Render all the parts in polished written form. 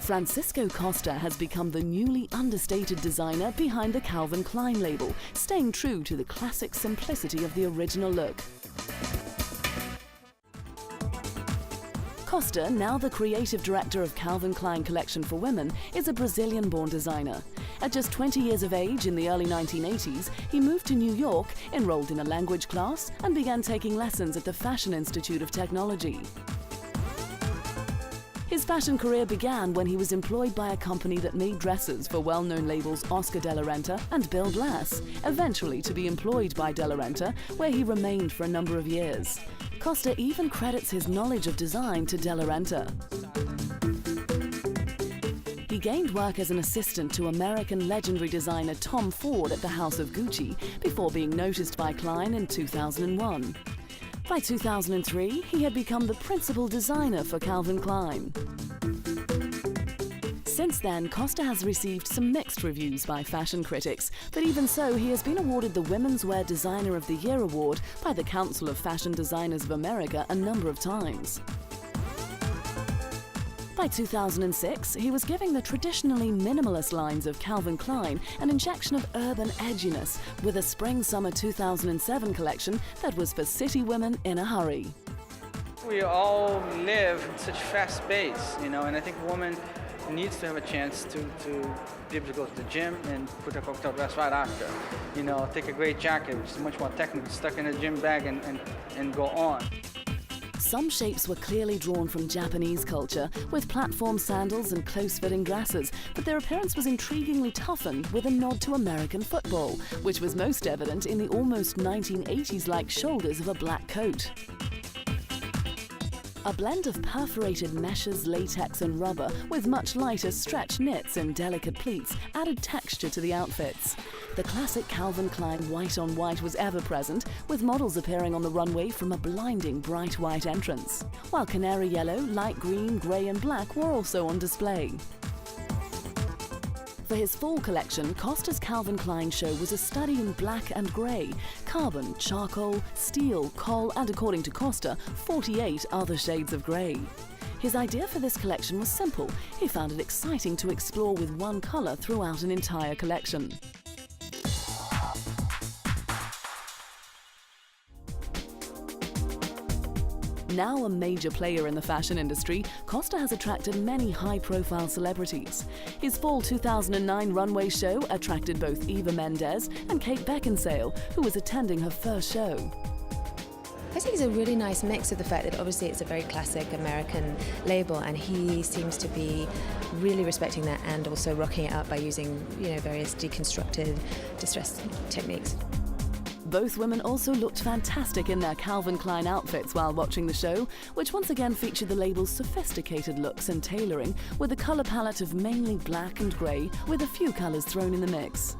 Francisco Costa has become the newly understated designer behind the Calvin Klein label, staying true to the classic simplicity of the original look. Costa, now the creative director of Calvin Klein Collection for Women, is a Brazilian-born designer. At just 20 years of age in the early 1980s, he moved to New York, enrolled in a language class, and began taking lessons at the Fashion Institute of Technology. His fashion career began when he was employed by a company that made dresses for well-known labels Oscar de la Renta and Bill Blass, eventually to be employed by de la Renta, where he remained for a number of years. Costa even credits his knowledge of design to de la Renta. He gained work as an assistant to American legendary designer Tom Ford at the House of Gucci before being noticed by Klein in 2001. By 2003, he had become the principal designer for Calvin Klein. Since then, Costa has received some mixed reviews by fashion critics, but even so, he has been awarded the Women's Wear Designer of the Year award by the Council of Fashion Designers of America a number of times. By 2006, he was giving the traditionally minimalist lines of Calvin Klein an injection of urban edginess with a Spring-Summer 2007 collection that was for city women in a hurry. We all live in such fast pace, and I think a woman needs to have a chance to be able to go to the gym and put a cocktail dress right after. Take a great jacket, which is much more technical, stuck in a gym bag and go on. Some shapes were clearly drawn from Japanese culture, with platform sandals and close-fitting dresses, but their appearance was intriguingly toughened with a nod to American football, which was most evident in the almost 1980s-like shoulders of a black coat. A blend of perforated meshes, latex and rubber with much lighter stretch knits and delicate pleats added texture to the outfits. The classic Calvin Klein white-on-white was ever present, with models appearing on the runway from a blinding bright white entrance, while canary yellow, light green, grey and black were also on display. For his fall collection, Costa's Calvin Klein show was a study in black and grey, carbon, charcoal, steel, coal and, according to Costa, 48 other shades of grey. His idea for this collection was simple. He found it exciting to explore with one colour throughout an entire collection. Now a major player in the fashion industry, Costa has attracted many high-profile celebrities. His fall 2009 runway show attracted both Eva Mendes and Kate Beckinsale, who was attending her first show. I think it's a really nice mix of the fact that obviously it's a very classic American label, and he seems to be really respecting that and also rocking it up by using, various deconstructed distress techniques. Both women also looked fantastic in their Calvin Klein outfits while watching the show, which once again featured the label's sophisticated looks and tailoring with a colour palette of mainly black and grey with a few colours thrown in the mix.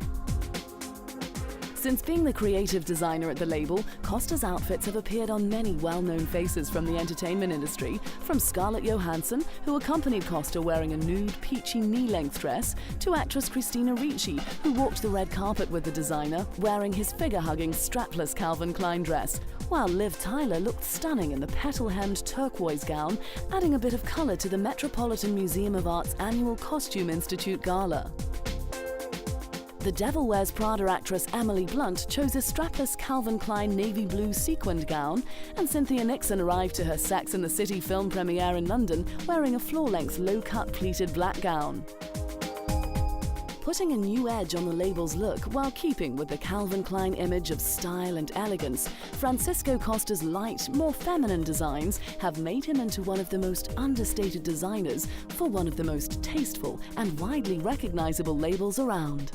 Since being the creative designer at the label, Costa's outfits have appeared on many well-known faces from the entertainment industry, from Scarlett Johansson, who accompanied Costa wearing a nude, peachy knee-length dress, to actress Christina Ricci, who walked the red carpet with the designer, wearing his figure-hugging, strapless Calvin Klein dress, while Liv Tyler looked stunning in the petal-hemmed turquoise gown, adding a bit of colour to the Metropolitan Museum of Art's annual Costume Institute Gala. The Devil Wears Prada actress Emily Blunt chose a strapless Calvin Klein navy blue sequined gown, and Cynthia Nixon arrived to her Sex and the City film premiere in London wearing a floor-length low-cut pleated black gown. Putting a new edge on the label's look while keeping with the Calvin Klein image of style and elegance, Francisco Costa's light, more feminine designs have made him into one of the most understated designers for one of the most tasteful and widely recognizable labels around.